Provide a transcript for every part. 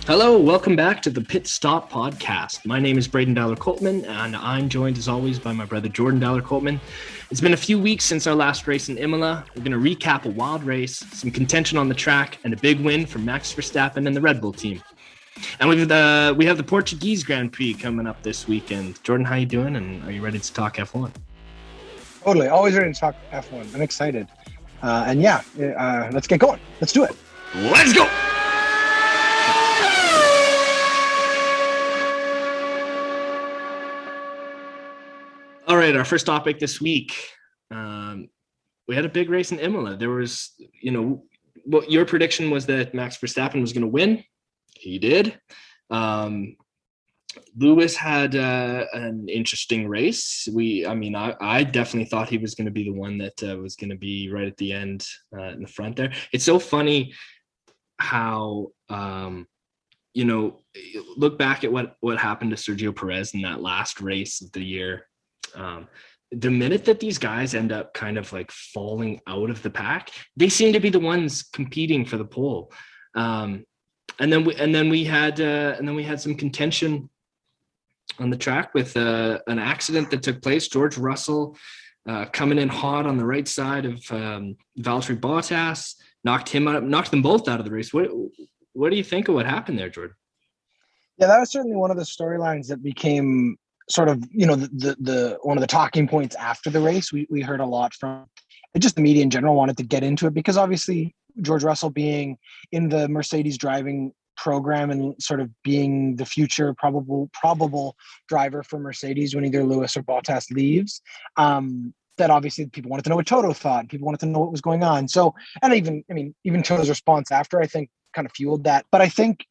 Hello, welcome back to the Pit Stop Podcast. My name is Braydon Dowler-Coltman, and I'm joined as always by my brother Jordan Dowler-Coltman. It's been a few weeks since our last race in Imola. We're going to recap a wild race, some contention on the track, and a big win from Max Verstappen and the Red Bull team. And we have the Portuguese Grand Prix coming up this weekend. Jordan, how you doing? And are you ready to talk F1? Totally, always ready to talk F1. I'm excited. Let's get going. Let's do it. Let's go! All right, our first topic this week. We had a big race in Imola. There was, what your prediction was that Max Verstappen was going to win. He did. Lewis had an interesting race. I definitely thought he was going to be the one that was going to be right at the end in the front there. It's so funny how, look back at what happened to Sergio Perez in that last race of the year. The minute that these guys end up kind of like falling out of the pack, they seem to be the ones competing for the pole. And then we had some contention on the track with an accident that took place. George Russell coming in hot on the right side of Valtteri Bottas, knocked them both out of the race. What do you think of what happened there, Jordan? Yeah, that was certainly one of the storylines that became sort of, the one of the talking points after the race. We heard a lot from just the media in general wanted to get into it because obviously George Russell being in the Mercedes driving program and sort of being the future probable driver for Mercedes when either Lewis or Bottas leaves, that obviously people wanted to know what Toto thought. People wanted to know what was going on. So, and even Toto's response after, I think, kind of fueled that. But I think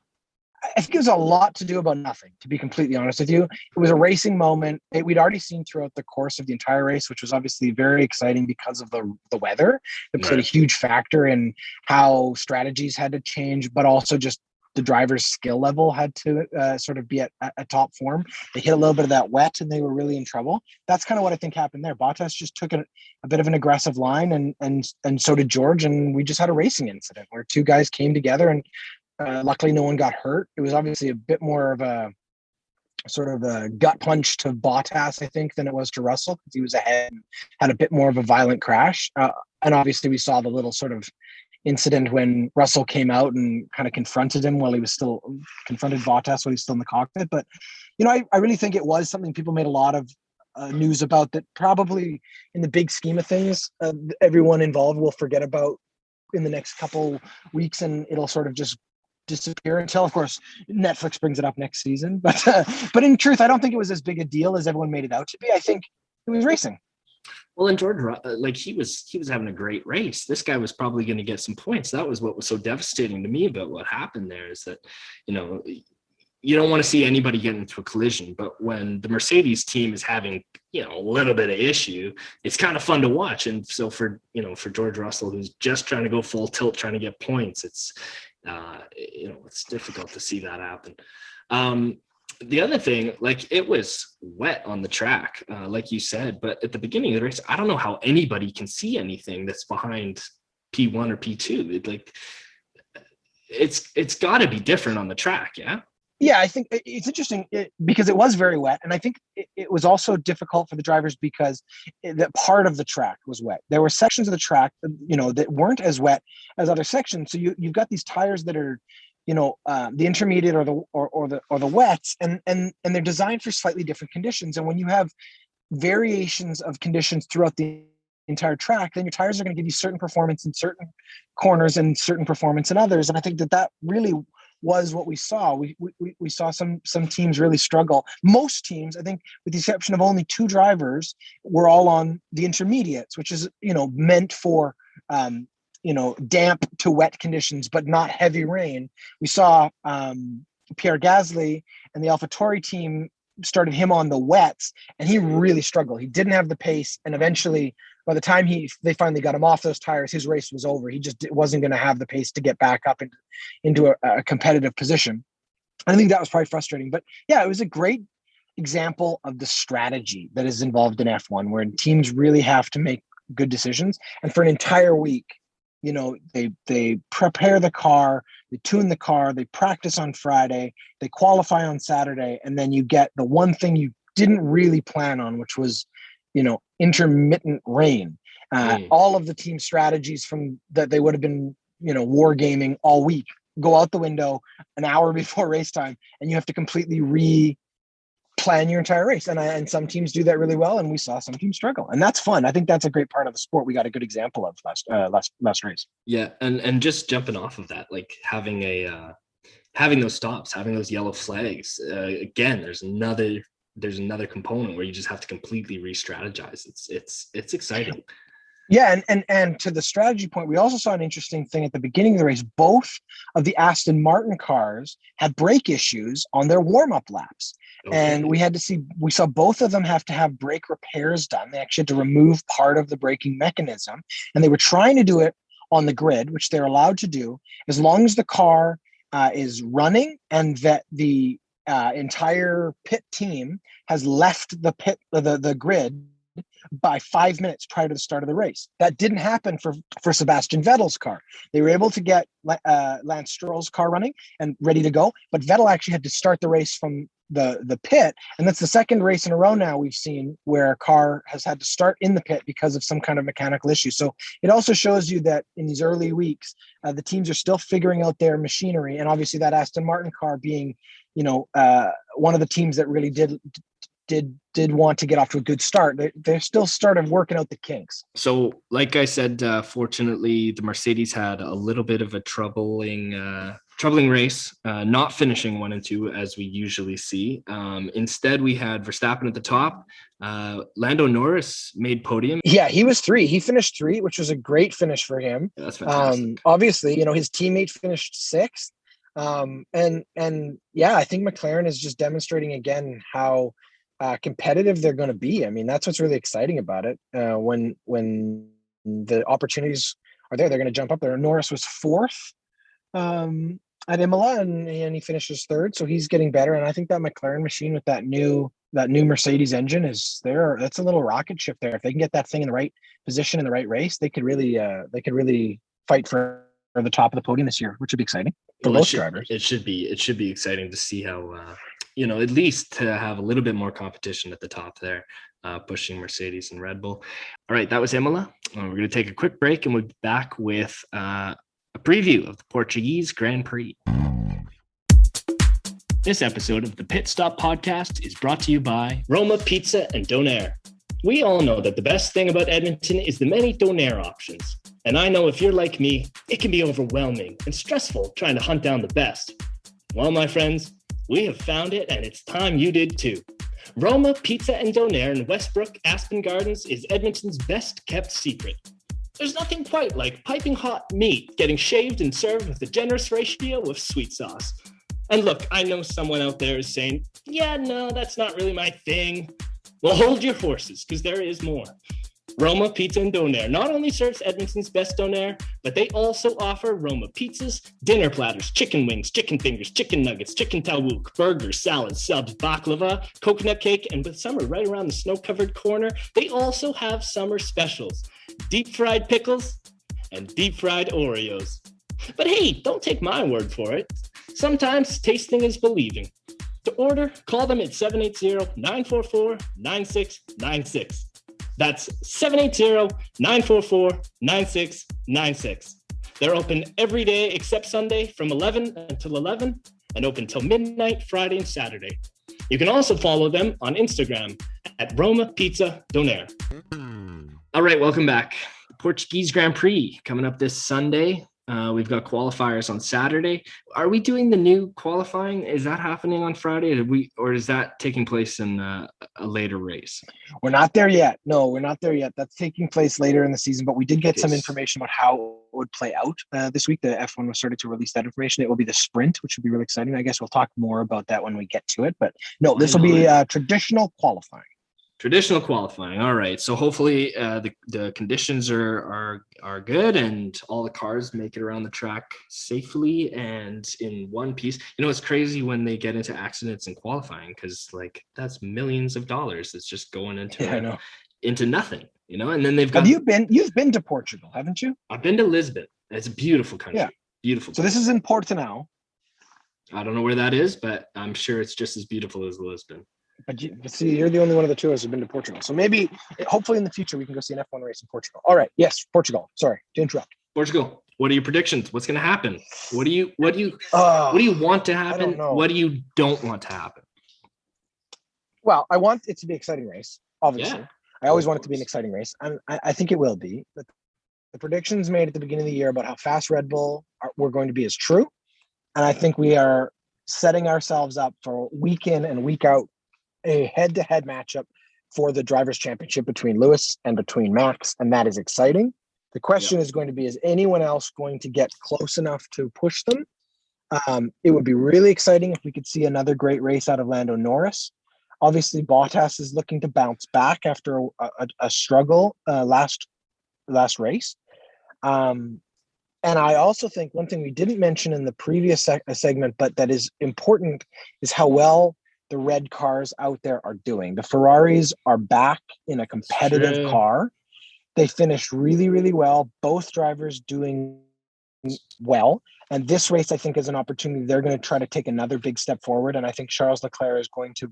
it was a lot to do about nothing, to be completely honest with you. It was a racing moment. We'd already seen throughout the course of the entire race, which was obviously very exciting because of the weather. It played a huge factor in how strategies had to change, but also just the driver's skill level had to sort of be at top form. They hit a little bit of that wet and they were really in trouble. That's kind of what I think happened there. Bottas just took a bit of an aggressive line and so did George. And we just had a racing incident where two guys came together and luckily no one got hurt. It was obviously a bit more of a sort of a gut punch to Bottas, I think, than it was to Russell because he was ahead and had a bit more of a violent crash. And obviously we saw the little sort of incident when Russell came out and kind of confronted Bottas while he was still in the cockpit. But, I really think it was something people made a lot of news about that probably in the big scheme of things, everyone involved will forget about in the next couple weeks and it'll sort of just disappear until, of course, Netflix brings it up next season. But in truth, I don't think it was as big a deal as everyone made it out to be. I think it was racing. Well, and George, he was having a great race. This guy was probably going to get some points. That was what was so devastating to me about what happened there is that, you don't want to see anybody get into a collision, but when the Mercedes team is having, a little bit of issue, it's kind of fun to watch. And so for George Russell, who's just trying to go full tilt, trying to get points, it's difficult to see that happen. The other thing, it was wet on the track, like you said, but at the beginning of the race, I don't know how anybody can see anything that's behind P1 or P2. It's got to be different on the track, yeah? Yeah, I think it's interesting because it was very wet. And I think it was also difficult for the drivers because that part of the track was wet. There were sections of the track, that weren't as wet as other sections. So you've got these tires that are, the intermediate or the wets, and they're designed for slightly different conditions. And when you have variations of conditions throughout the entire track, then your tires are going to give you certain performance in certain corners and certain performance in others. And I think that really was what we saw. We saw some teams really struggle. Most teams, I think, with the exception of only two drivers, were all on the intermediates, which is, meant for, damp to wet conditions, but not heavy rain. We saw Pierre Gasly and the AlphaTauri team started him on the wets, and he really struggled. He didn't have the pace, and eventually, by the time they finally got him off those tires, his race was over. He just wasn't going to have the pace to get back up into a competitive position. I think that was probably frustrating. But yeah, it was a great example of the strategy that is involved in F1, where teams really have to make good decisions. And for an entire week, they prepare the car, they tune the car, they practice on Friday, they qualify on Saturday, and then you get the one thing you didn't really plan on, which was, intermittent rain. All of the team strategies from that they would have been, wargaming all week go out the window an hour before race time, and you have to completely plan your entire race. And some teams do that really well, and we saw some teams struggle, and that's fun. I think that's a great part of the sport. We got a good example of last race. Yeah, and just jumping off of that, like having those stops, having those yellow flags. Again, there's another component where you just have to completely re-strategize. It's exciting. Yeah, and to the strategy point, we also saw an interesting thing at the beginning of the race. Both of the Aston Martin cars had brake issues on their warm-up laps. Okay. And we saw both of them have to have brake repairs done. They actually had to remove part of the braking mechanism, and they were trying to do it on the grid, which they're allowed to do as long as the car is running and that the entire pit team has left the grid by 5 minutes prior to the start of the race. That didn't happen for Sebastian Vettel's car. They were able to get Lance Stroll's car running and ready to go, but Vettel actually had to start the race from the pit, and that's the second race in a row now we've seen where a car has had to start in the pit because of some kind of mechanical issue. So it also shows you that in these early weeks, the teams are still figuring out their machinery, and obviously that Aston Martin car being, one of the teams that really did want to get off to a good start. They're still started working out the kinks. So like I said, fortunately the Mercedes had a little bit of a troubling race, not finishing 1 and 2 as we usually see. Instead we had Verstappen at the top. Lando Norris made podium. Yeah, he was 3. He finished 3, which was a great finish for him. Yeah, that's fantastic. Obviously, his teammate finished 6th. And yeah, I think McLaren is just demonstrating again how competitive they're going to be. I mean, that's what's really exciting about it. When the opportunities are there, they're going to jump up there. Norris was 4th at Imola, and he finishes 3rd, so he's getting better. And I think that McLaren machine with that new Mercedes engine is there. That's a little rocket ship there. If they can get that thing in the right position in the right race, they could really fight for the top of the podium this year, which would be exciting for both drivers. It should be exciting to see how at least to have a little bit more competition at the top there, pushing Mercedes and Red Bull. All right, that was Imola. We're going to take a quick break, and we'll be back with a preview of the Portuguese Grand Prix. This episode of the Pit Stop Podcast is brought to you by Roma Pizza and Donair. We all know that the best thing about Edmonton is the many Donair options. And I know if you're like me, it can be overwhelming and stressful trying to hunt down the best. Well, my friends, we have found it, and it's time you did too. Roma Pizza and Donair in Westbrook, Aspen Gardens is Edmonton's best kept secret. There's nothing quite like piping hot meat getting shaved and served with a generous ratio of sweet sauce. And look, I know someone out there is saying, yeah, no, that's not really my thing. Well, hold your horses, because there is more. Roma Pizza and Donair not only serves Edmonton's best donair, but they also offer Roma pizzas, dinner platters, chicken wings, chicken fingers, chicken nuggets, chicken tawuk, burgers, salads, subs, baklava, coconut cake, and with summer right around the snow-covered corner, they also have summer specials, deep fried pickles and deep fried Oreos. But hey, don't take my word for it. Sometimes tasting is believing. To order, call them at 780-944-9696. That's 780-944-9696. They're open every day except Sunday from 11 until 11 and open till midnight Friday and Saturday. You can also follow them on Instagram at Roma Pizza Donair. All right, welcome back. Portuguese Grand Prix coming up this Sunday. We've got qualifiers on Saturday. Are we doing the new qualifying? Is that happening on Friday? Or is that taking place in a later race? We're not there yet. No, we're not there yet. That's taking place later in the season, but we did get some information about how it would play out this week. The F1 was started to release that information. It will be the sprint, which would be really exciting. I guess we'll talk more about that when we get to it. But no, this will be traditional qualifying. Traditional qualifying. All right. So hopefully the conditions are good and all the cars make it around the track safely and in one piece. It's crazy when they get into accidents in qualifying, because that's millions of dollars that's just going into nothing, and then they've got. You've been to Portugal, haven't you? I've been to Lisbon. It's a beautiful country. Yeah. Beautiful. So this is in Portimão. I don't know where that is, but I'm sure it's just as beautiful as Lisbon. But see, you're the only one of the two of us who've been to Portugal. So maybe, hopefully in the future, we can go see an F1 race in Portugal. All right. Yes, Portugal. Sorry to interrupt. Portugal. What are your predictions? What's going to happen? What do you want to happen? What do you don't want to happen? Well, I want it to be an exciting race, obviously. Yeah, I always want it to be an exciting race. I think it will be. But the predictions made at the beginning of the year about how fast Red Bull were going to be is true. And I think we are setting ourselves up for week in and week out a head-to-head matchup for the Drivers' Championship between Lewis and between Max, and that is exciting. The question is going to be, is anyone else going to get close enough to push them? It would be really exciting if we could see another great race out of Lando Norris. Obviously, Bottas is looking to bounce back after a struggle last race. And I also think one thing we didn't mention in the previous segment, but that is important, is how well the red cars out there are doing. The Ferraris are back in a competitive car. They finished really, really well. Both drivers doing well. And this race, I think, is an opportunity. They're going to try to take another big step forward. And I think Charles Leclerc is going to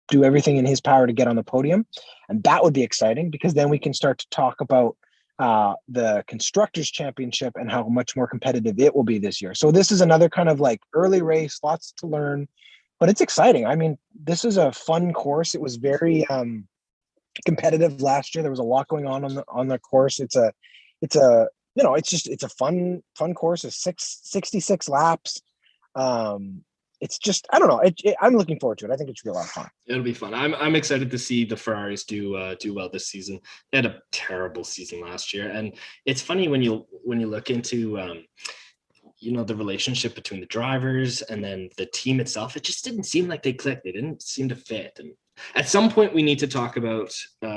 do everything in his power to get on the podium. And that would be exciting, because then we can start to talk about the Constructors' Championship and how much more competitive it will be this year. So this is another kind of like early race, lots to learn, but it's exciting. I mean, this is a fun course. It was very competitive last year. There was a lot going on the course. It's a fun course. It's 66 laps. It's just, I don't know. I'm looking forward to it. I think it should be a lot of fun. It'll be fun. I'm excited to see the Ferraris do well this season. They had a terrible season last year, and it's funny when you look into the relationship between the drivers and then the team itself. It just didn't seem like they clicked. They didn't seem to fit. And at some point, we need to talk about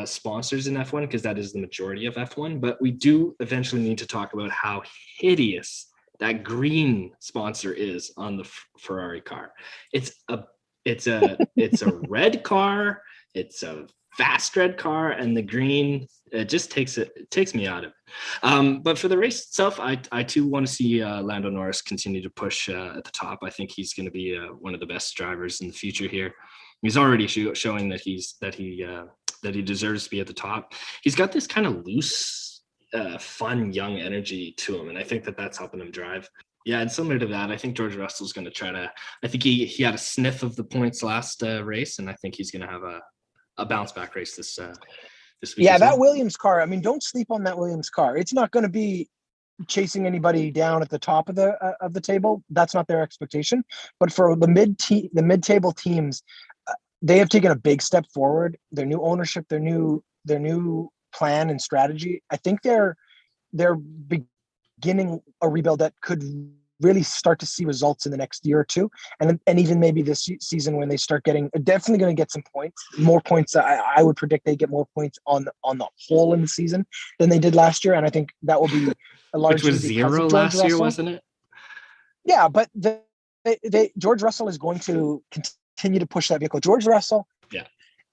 sponsors in F1, because that is the majority of F1. But we do eventually need to talk about how hideous that green sponsor is on the Ferrari car. It's a red car. It's a fast red car, and the green, it just takes me out of it. But for the race itself, I too want to see Lando Norris continue to push at the top. I think he's going to be one of the best drivers in the future here. He's already showing that he deserves to be at the top. He's got this kind of loose, fun, young energy to him, and I think that's helping him drive. Yeah, and similar to that, I think George Russell's going to try to. I think he had a sniff of the points last race, and I think he's going to have a bounce back race this week. Yeah, that Williams car. I mean, don't sleep on that Williams car. It's not going to be chasing anybody down at the top of the table. That's not their expectation. But for the mid-table teams, they have taken a big step forward. Their new ownership, their new plan and strategy. I think they're beginning a rebuild that could really start to see results in the next year or two, and even maybe this season when they start getting, definitely going to get some points, more points. I would predict they get more points on the whole in the season than they did last year, and I think that will be a large. Which was 0 last year, wasn't it? Yeah, but George Russell is going to continue to push that vehicle. George Russell,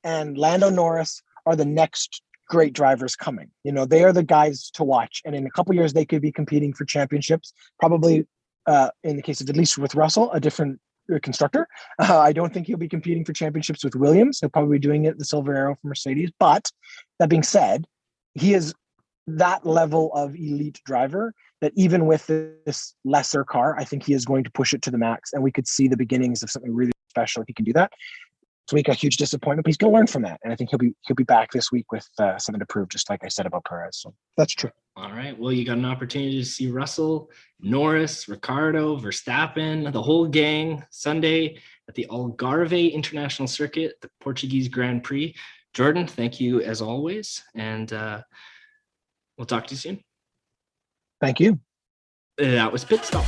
and Lando Norris are the next great drivers coming. They are the guys to watch, and in a couple years they could be competing for championships. Probably, in the case of, at least with Russell, a different constructor. I don't think he'll be competing for championships with Williams. He'll probably be doing it the Silver Arrow for Mercedes. But that being said, he is that level of elite driver that even with this lesser car, I think he is going to push it to the max, and we could see the beginnings of something really special if he can do that. This week, a huge disappointment, but he's going to learn from that, and I think he'll be back this week with something to prove, just like I said about Perez. So that's true. All right. Well, you got an opportunity to see Russell, Norris, Ricciardo, Verstappen, the whole gang Sunday at the Algarve International Circuit, the Portuguese Grand Prix. Jordan, thank you as always, and we'll talk to you soon. Thank you. That was Pit Stop.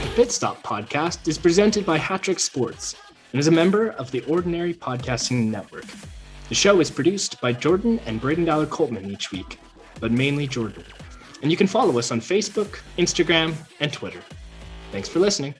The Pit Stop podcast is presented by HatTrick Sports and is a member of the Ordinary Podcasting Network. The show is produced by Jordan and Braydon Dowler-Coltman each week, but mainly Jordan. And you can follow us on Facebook, Instagram, and Twitter. Thanks for listening.